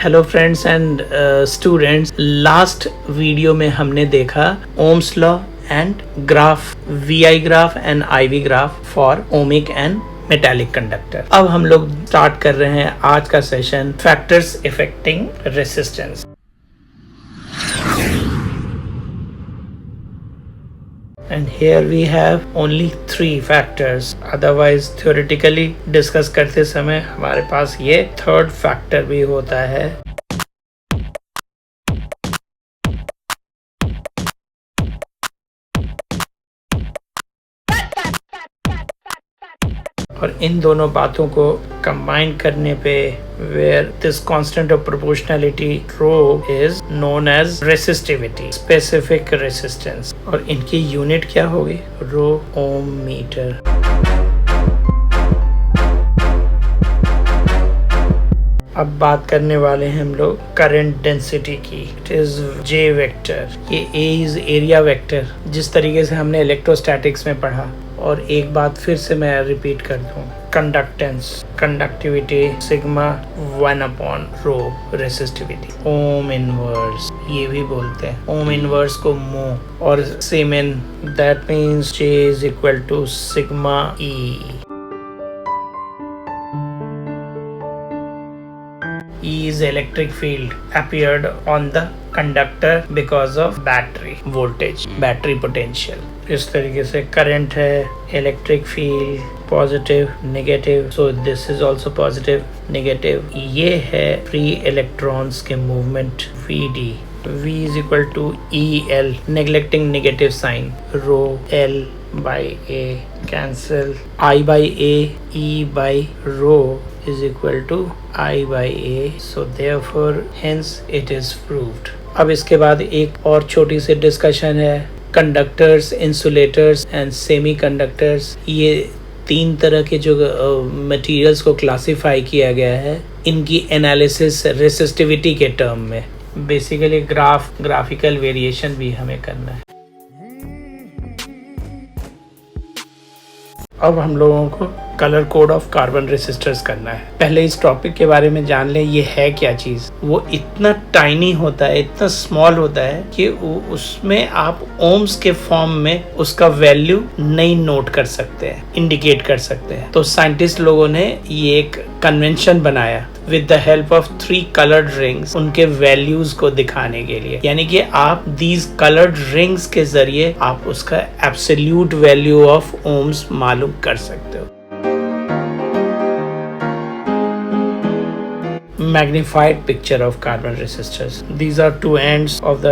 Hello friends and students, last video में हमने देखा Ohm's law and graph, VI graph and IV graph for ohmic and metallic conductor. अब हम लोग start कर रहे हैं आज का session, factors affecting resistance. And here we have only 3 factors. Otherwise, theoretically discuss करते समय हमारे पास ये थर्ड फैक्टर भी होता है। और इन दोनों बातों को कंबाइन करने पे where this constant of proportionality rho is known as resistivity, specific resistance, और इनकी यूनिट क्या होगी? रो ओम मीटर। अब बात करने वाले हैं हम लोग करंट डेंसिटी की। It is J vector. ये ए इज एरिया वेक्टर, जिस तरीके से हमने इलेक्ट्रोस्टैटिक्स में पढ़ा। और एक बात फिर से मैं रिपीट कर दूं, कंडक्टेंस, कंडक्टिविटी सिग्मा 1/रो, रेसिस्टिविटी ओम इनवर्स, ये भी बोलते हैं। ओम इनवर्स को मो और siemens, that means J is equal to sigma E. E is electric field appeared on the conductor because of battery voltage, battery potential. इस तरीके से करंट है, electric field positive negative, so this is also positive negative. ये है free electrons के movement Vd। V is equal to EL, neglecting negative sign, rho L by A cancel, I by A, E by rho is equal to I by A, so therefore hence it is proved. अब इसके बाद एक और छोटी सी discussion है, conductors, insulators and semi conductors. ये 3 तरह के जो मटेरियल्स को क्लासिफाई किया गया है, इनकी एनालिसिस रेसिस्टिविटी के टर्म में। बेसिकली ग्राफिकल वेरिएशन भी हमें करना है। अब हम लोगों को colour code of carbon resistors करना है। पहले इस टॉपिक के बारे में जान लें, ये है क्या चीज़। वो इतना टाइनी होता है, इतना स्मॉल होता है कि उसमें आप ओम्स के फॉर्म में उसका वैल्यू नहीं नोट कर सकते हैं, इंडिकेट कर सकते हैं। तो साइंटिस्ट लोगों ने ये एक कन्वेंशन बनाया with the help of 3 colored rings, उनके वैल्यूज को दिखाने के लिए। यानी कि आप these colored rings के जरिए आप उसका absolute value of ohms मालूम कर सकते हो। Magnified picture of carbon resistors. These are 2 ends of the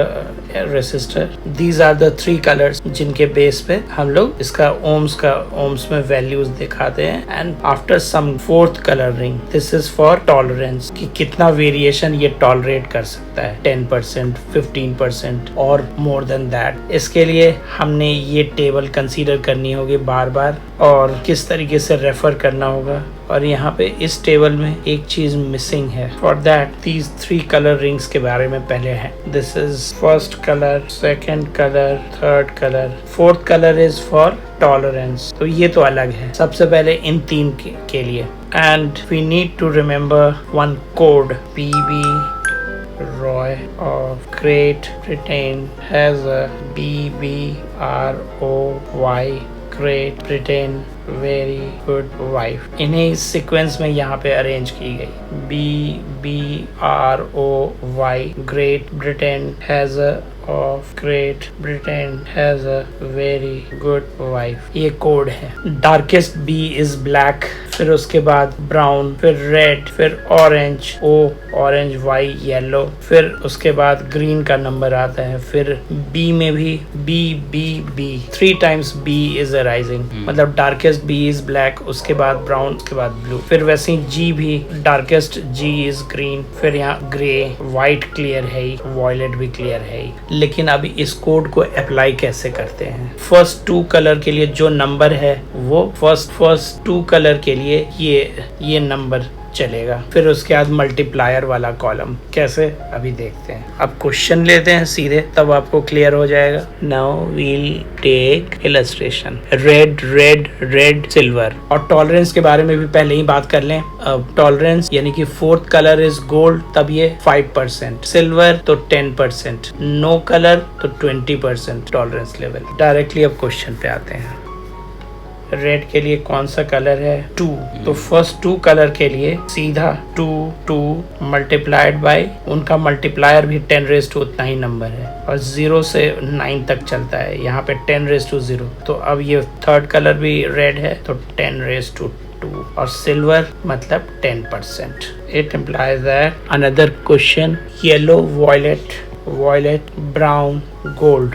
resistor. These are the 3 colors जिनके बेस पे हम लोग इसका ohms में values दिखाते हैं। And after some 4th coloring, this is for tolerance, कि कितना variation ये tolerate कर सकता है, 10%, 15% और more than that। इसके लिए हमने ये टेबल कंसीडर करनी होगी बार बार, और किस तरीके से रेफर करना होगा। और यहाँ पे इस टेबल में एक चीज मिसिंग है। For that these 3 colour rings के बारे में पहले है। This is first colour, second colour, third colour, fourth colour is for tolerance. तो ये तो अलग है। सबसे पहले इन 3 के लिए, and we need to remember one code, PB Roy of Great Britain has a BBROY, Great Britain very good wife। इन्हें इस सीक्वेंस में यहाँ पे अरेंज की गई। BBROY, Great Britain has a of Great Britain has a very good wife। ये code है। Darkest B is black, फिर उसके बाद ब्राउन, फिर रेड, फिर orange, O orange, Y yellow, फिर उसके बाद ग्रीन का नंबर आता है। फिर B में भी B 3 times B is arising, मतलब डार्केस्ट B is black, उसके बाद ब्राउन, उसके बाद ब्लू। फिर वैसे ही G भी, डार्केस्ट G is green, फिर यहाँ ग्रे, व्हाइट क्लियर है, वॉयलेट भी क्लियर है। लेकिन अभी इस कोड को अप्लाई कैसे करते हैं? फर्स्ट 2 कलर के लिए जो नंबर है वो फर्स्ट 2 कलर के लिए ये नंबर चलेगा। फिर उसके बाद मल्टीप्लायर वाला कॉलम कैसे, अभी देखते हैं। अब क्वेश्चन लेते हैं सीधे, तब आपको क्लियर हो जाएगा। Now we'll take illustration. Red red red silver. और टॉलरेंस के बारे में भी पहले ही बात कर लें। अब टॉलरेंस यानी कि फोर्थ कलर इज गोल्ड, तब ये 5%, सिल्वर तो 10%, नो कलर तो 20% टॉलरेंस लेवल। डायरेक्टली अब क्वेश्चन पे आते हैं। रेड के लिए कौन सा कलर है? 2। तो फर्स्ट 2 कलर के लिए सीधा 2 मल्टीप्लाइड बाय उनका मल्टीप्लायर भी 10 रेज़ टू उतना ही नंबर है, और 0 से 9 तक चलता है, यहाँ पे 10 रेज़ टू 0। तो अब ये थर्ड कलर भी रेड है, तो 10 रेज़ टू 2, और सिल्वर मतलब 10%। It implies that another question, yellow violet, violet brown gold,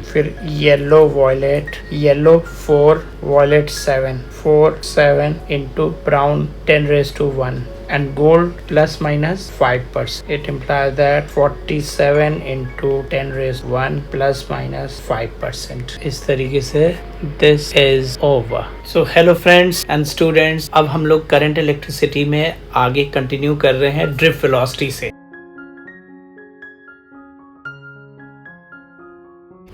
फिर yellow violet, yellow 4 violet 7, 4 7 into brown 10 raise to 1 and gold plus minus 5%. It implies that 47 into 10 raised 1 plus minus 5%. इस तरीके से this is over. So hello friends and students, अब हम लोग current electricity में आगे continue कर रहे हैं ड्रिफ्ट वेलोसिटी से।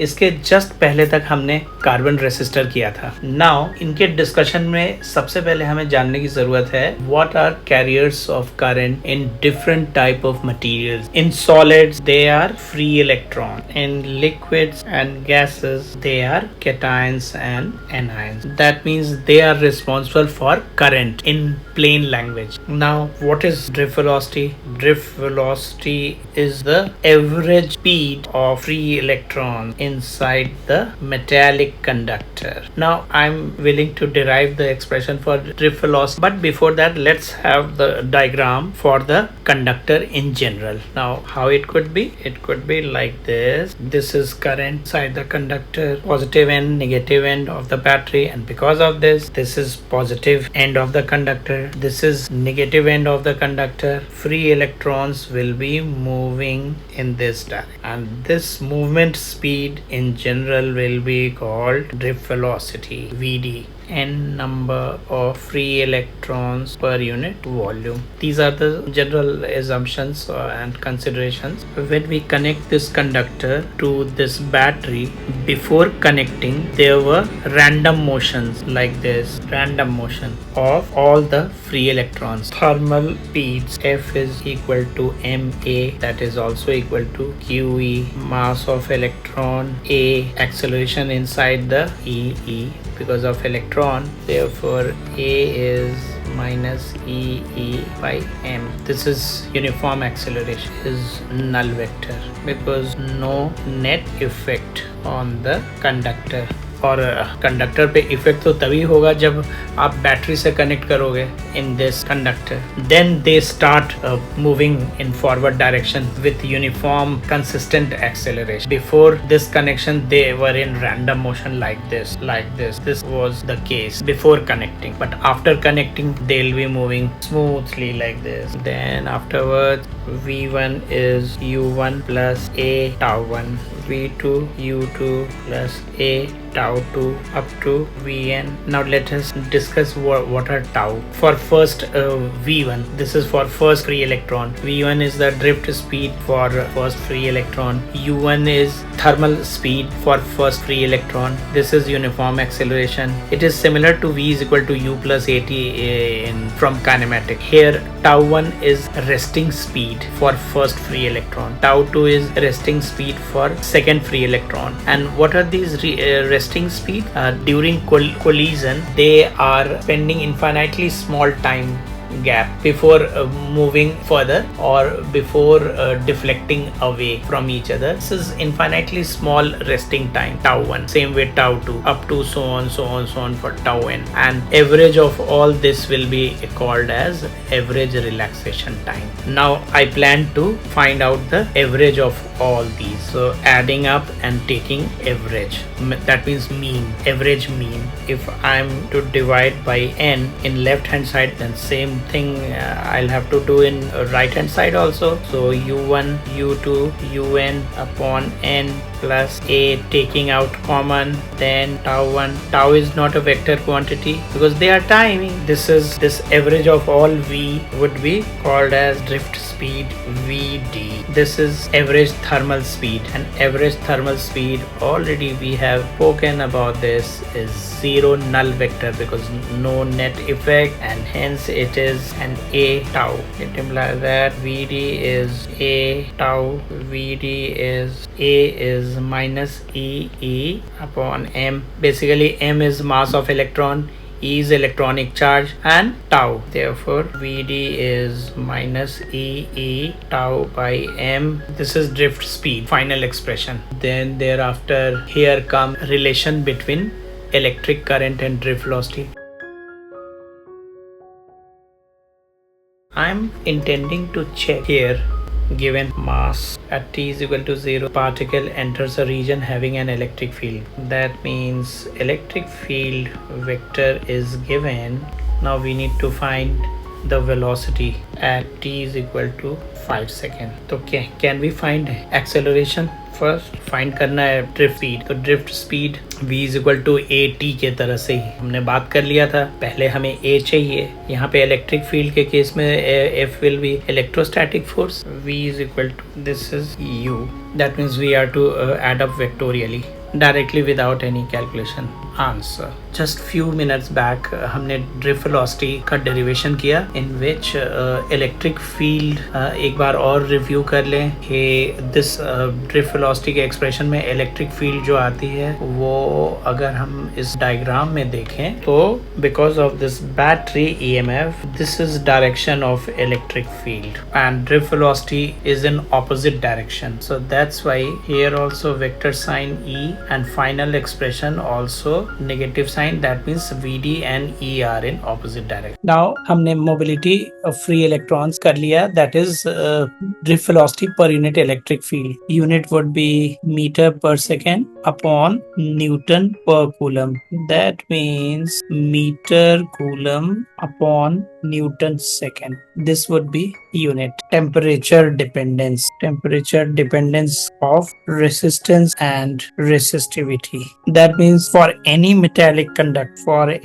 इसके जस्ट पहले तक हमने कार्बन रेसिस्टर किया था। नाउ इनके डिस्कशन में सबसे पहले हमें जानने की जरूरत है what are carriers of current in different type of materials. In solids they are free electron, in liquids and gases they are cations and anions. That means they are responsible for current in plain language. Now what is drift velocity? Drift velocity is the average speed of free electron inside the metallic conductor. Now I'm willing to derive the expression for drift velocity, but before that let's have the diagram for the conductor in general. Now how it could be? It could be like this. This is current inside the conductor, positive and negative end of the battery, and because of this is positive end of the conductor, this is negative end of the conductor. Free electrons will be moving in this direction, and this movement speed in general will be called drift velocity, VD. N number of free electrons per unit volume. These are the general assumptions and considerations. When we connect this conductor to this battery, before connecting there were random motions like this, random motion of all the free electrons. Thermal speeds F is equal to ma, that is also equal to QE. Mass of electron A, acceleration inside the E because of electron, therefore A is minus E by m. This is uniform acceleration, is null vector because no net effect on the conductor. और conductor पे effect तो तभी होगा जब आप battery से connect करोगे in this conductor, then they start moving in forward direction with uniform consistent acceleration. Before this connection they were in random motion like this this was the case before connecting, but after connecting they will be moving smoothly like this. Then afterward V1 is U1 plus A tau 1, V2 U2 plus A tau 2 up to Vn. Now let us discuss what are tau. For first V1, this is for first free electron. V1 is the drift speed for first free electron. U1 is thermal speed for first free electron. This is uniform acceleration. It is similar to V is equal to U plus AT from kinematic. Here tau 1 is resting speed for first free electron. Tau 2 is resting speed for second free electron. And what are these resting speed? During collision, they are spending infinitely small time gap before moving further or before deflecting away from each other. This is infinitely small resting time, tau 1. Same with tau 2 up to so on for tau n, and average of all this will be called as average relaxation time. Now I plan to find out the average of all these, so adding up and taking average, that means mean, average mean. If I'm to divide by n in left hand side, then same thing I'll have to do in right hand side also. So u1 u2 un upon n plus a, taking out common, then tau1. Tau is not a vector quantity because they are timing. This average of all v would be called as drift speed vd. This is average thermal speed, and average thermal speed, already we have spoken about this, is zero null vector because no net effect, and hence it is an a tau. It implies that vd is a tau. Vd is a is minus e upon m. Basically m is mass of electron, E is electronic charge, and tau. Therefore Vd is minus E tau by m. This is drift speed, final expression. Then thereafter here come relation between electric current and drift velocity. I'm intending to check here. Given mass at t is equal to 0, particle enters a region having an electric field. That means electric field vector is given. Now we need to find the velocity at t is equal to 5 seconds. So can we find acceleration? First find करना है drift speed. तो drift speed v is equal to a t के तरह से ही हमने बात कर लिया था. पहले हमें a चाहिए. यहाँ पे इलेक्ट्रिक फील्ड के केस में f will be electrostatic force. v is equal to this is u. That means we are to add up vectorially directly without any calculation. Answer. Just few minutes back हमने drift velocity का derivation किया, in which electric field एक बार और review कर लें कि this drift velocity के expression में electric field जो आती है वो अगर हम इस diagram में देखें तो because of this battery EMF, this is direction of electric field and drift velocity is in opposite direction. So that's why here also vector sign E and final expression also negative sign. That means Vd and E are in opposite direction. Now हमने mobility of free electrons कर लिया. That is drift velocity per unit electric field. Unit would be meter per second upon Newton per coulomb. That means meter coulomb upon Newton second. This would be unit. Temperature dependence of resistance and resistivity. That means for any metallic conductor,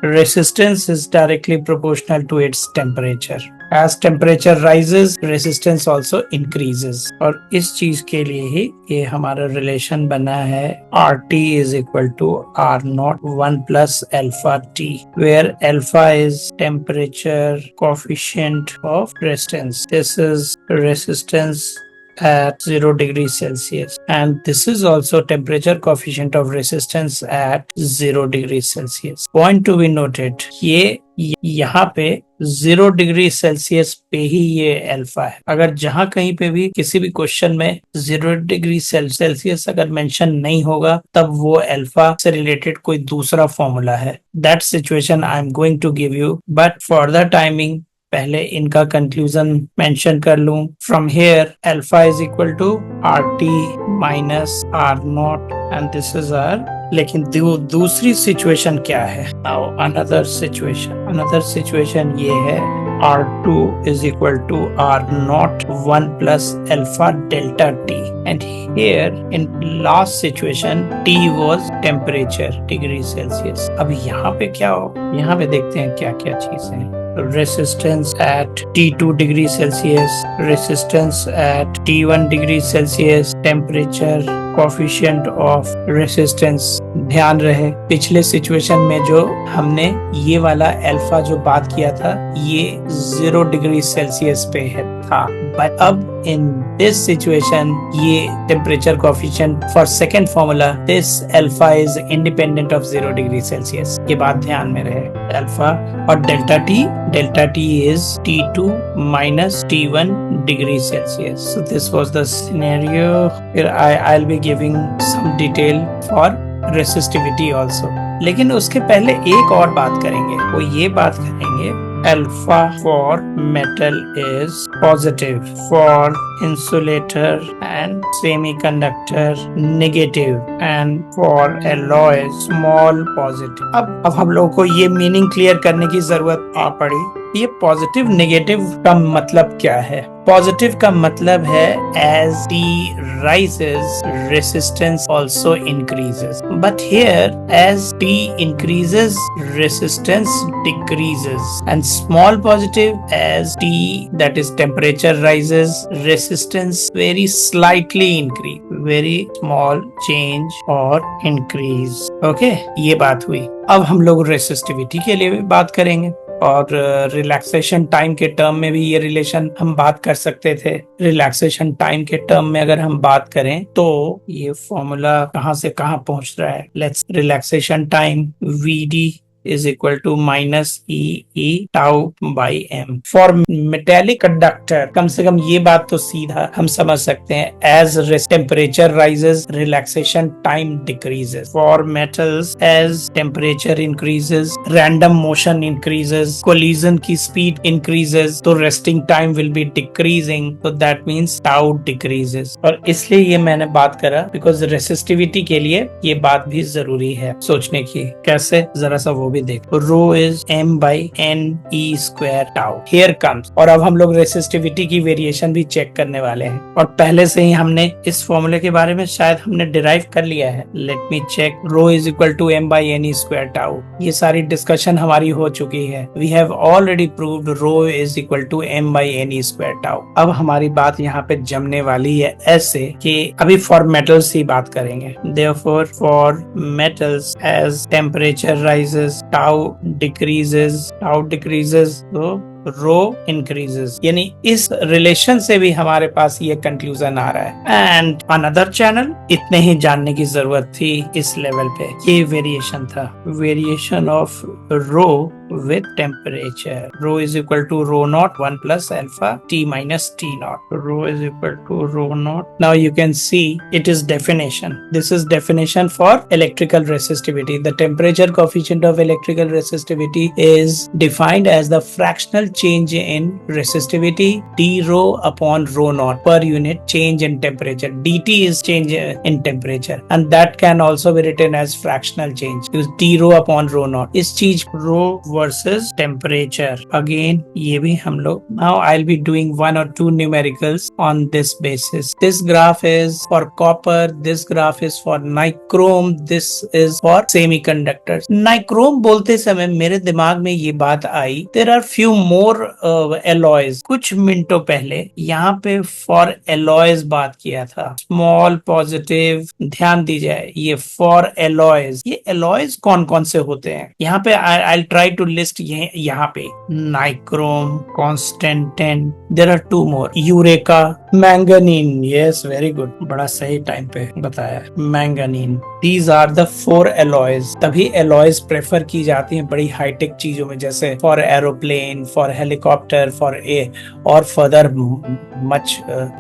resistance is directly proportional to its temperature. As temperature rises, resistance also increases. और इस चीज के लिए ही ये हमारा relation बना है RT is equal to R naught 1 plus alpha T, where alpha is temperature coefficient of resistance. This is resistance at 0 degrees Celsius, and this is also temperature coefficient of resistance at 0 degrees Celsius. Point to be noted, ये यहाँ पे 0 degree Celsius पे ही ये alpha है. अगर जहाँ कहीं पे भी किसी भी क्वेश्चन में 0 डिग्री सेल्सियस अगर मेंशन नहीं होगा तब वो अल्फा से रिलेटेड कोई दूसरा फॉर्मूला है. That situation I am going to give you, but for the timing पहले इनका कंक्लूजन मेंशन कर लूं. From here alpha is equal to RT minus R naught and this is R. लेकिन दूसरी सिचुएशन क्या है? नाउ अनदर सिचुएशन ये है R2 is equal to R naught 1 plus alpha delta T, and here in last situation T was temperature degree Celsius. अब यहाँ पे क्या हो? यहाँ पे देखते हैं क्या क्या चीज है. Resistance at T2 degree Celsius, resistance at T1 degree Celsius, temperature coefficient of resistance. ध्यान रहे पिछले सिचुएशन में जो हमने ये वाला अल्फा जो बात किया था ये 0 डिग्री सेल्सियस पे था, बट अब इन दिस सिचुएशन ये temperature coefficient for second formula this alpha is independent of 0 degree Celsius. ये बात ध्यान में रहे. अल्फा और delta T is T2 minus T1 degree Celsius. So this was the scenario. Here I'll be giving some detail for resistivity also. लेकिन उसके पहले एक और बात करेंगे, वो ये बात करेंगे alpha for metal is positive, for insulator and semiconductor negative, and for alloy small positive. अब हम लोगों को ये मीनिंग क्लियर करने की जरूरत आ पड़ी। ये पॉजिटिव नेगेटिव का मतलब क्या है? पॉजिटिव का मतलब है as T rises resistance also increases, but here as t increases resistance decreases, and small positive as t, that is temperature rises, resistance very slightly increase, very small change or increase. Okay, ये बात हुई। अब हम लोग resistivity के लिए भी बात करेंगे, और रिलैक्सेशन टाइम के टर्म में भी ये रिलेशन हम बात कर सकते थे। रिलैक्सेशन टाइम के टर्म में अगर हम बात करें तो ये फॉर्मूला कहाँ से कहाँ पहुंच रहा है। Let's relaxation time VD is equal to minus E tau by m for metallic conductor। कम से कम ये बात तो सीधा हम समझ सकते हैं, as temperature rises relaxation time decreases, for metals as temperature increases random motion increases, collision की speed increases, तो resting time will be decreasing, so that means tau decreases। और इसलिए ये मैंने बात करा because resistivity के लिए ये बात भी जरूरी है सोचने की। कैसे, जरा सा वो भी देख। रो is m by n e square tau। Here comes, और अब हम लोग रेसिस्टिविटी की वेरिएशन भी चेक करने वाले हैं, और पहले से ही हमने इस फॉर्मूले के बारे में शायद हमने डिराइव कर लिया है। Let me check. Rho is equal to m by n e square tau। ये सारी डिस्कशन हमारी हो चुकी है। We have already proved rho is equal to m by n e square tau। अब हमारी बात यहाँ पे जमने वाली है ऐसे कि अभी फॉर मेटल्स ही बात करेंगे। Therefore for metals as temperature rises tau decreases, तो रो इंक्रीजेस, यानी इस रिलेशन से भी हमारे पास ये कंक्लूजन आ रहा है। एंड अनदर चैनल, इतने ही जानने की जरूरत थी इस लेवल पे। ये वेरिएशन था, variation of rho with temperature. Rho is equal to rho naught 1 plus alpha t minus t naught. Rho is equal to rho naught. Now you can see it is definition. This is definition for electrical resistivity. The temperature coefficient of electrical resistivity is defined as the fractional change in resistivity d rho upon rho naught per unit change in temperature. dt is change in temperature, and that can also be written as fractional change. Use d rho upon rho naught. इस चीज rho versus temperature. Again, ये भी हम लोग, now I'll be doing 1 or 2 numericals on this basis. This graph is for copper, this graph is for nichrome, this is for semiconductors. Nichrome बोलते समय मेरे दिमाग में ये बात आई, there are few more alloys। कुछ मिनटों पहले यहाँ पे for alloys बात किया था, small positive। ध्यान दीजिए, ये for alloys, ये alloys कौन कौन से होते हैं यहाँ पे। I'll try to लिस्ट यहाँ पे nichrome, constantan, there are 2 more, eureka, manganin. Yes, very good, बड़ा सही टाइम पे बताया, manganin. These are the 4 alloys। तभी alloys प्रेफर की जाती हैं बड़ी हाईटेक चीजों में, जैसे for aeroplane, for helicopter, for और further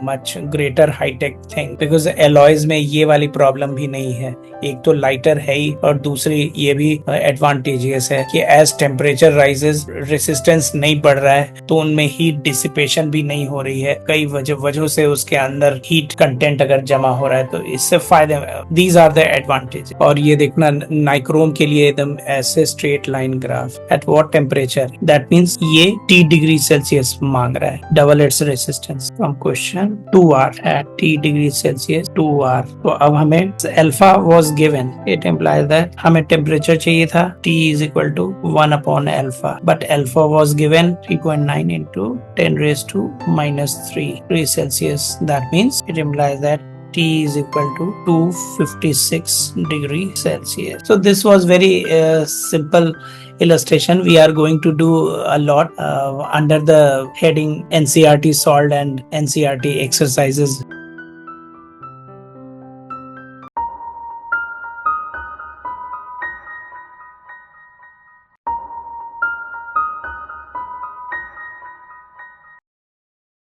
much greater high tech thing, because alloys में ये वाली प्रॉब्लम भी नहीं है। एक तो लाइटर है ही, और दूसरी ये भी एडवांटेजियस है कि एज टेम्परेचर राइजेस रेसिस्टेंस नहीं बढ़ रहा है, तो उनमें हीट डिसिपेशन भी नहीं हो रही है। कई वजहों से उसके अंदर हीट कंटेंट अगर जमा हो रहा है तो इससे फायदे। These are the advantage. और ये देखना, नाइक्रोम के लिए एकदम ऐसे straight line graph, at what temperature, that means ये T डिग्री सेल्सियस मांग रहा है, double its resistance from question 2R at T degree Celsius 2R। तो अब हमें alpha was given, it implies that हमें टेम्परेचर चाहिए था T is equal to 1 upon alpha, but alpha was given 3.9 into 10 raised to minus 3 degrees Celsius. That means it implies that T is equal to 256 degrees Celsius. So this was very simple illustration. We are going to do a lot under the heading NCERT solved and NCERT exercises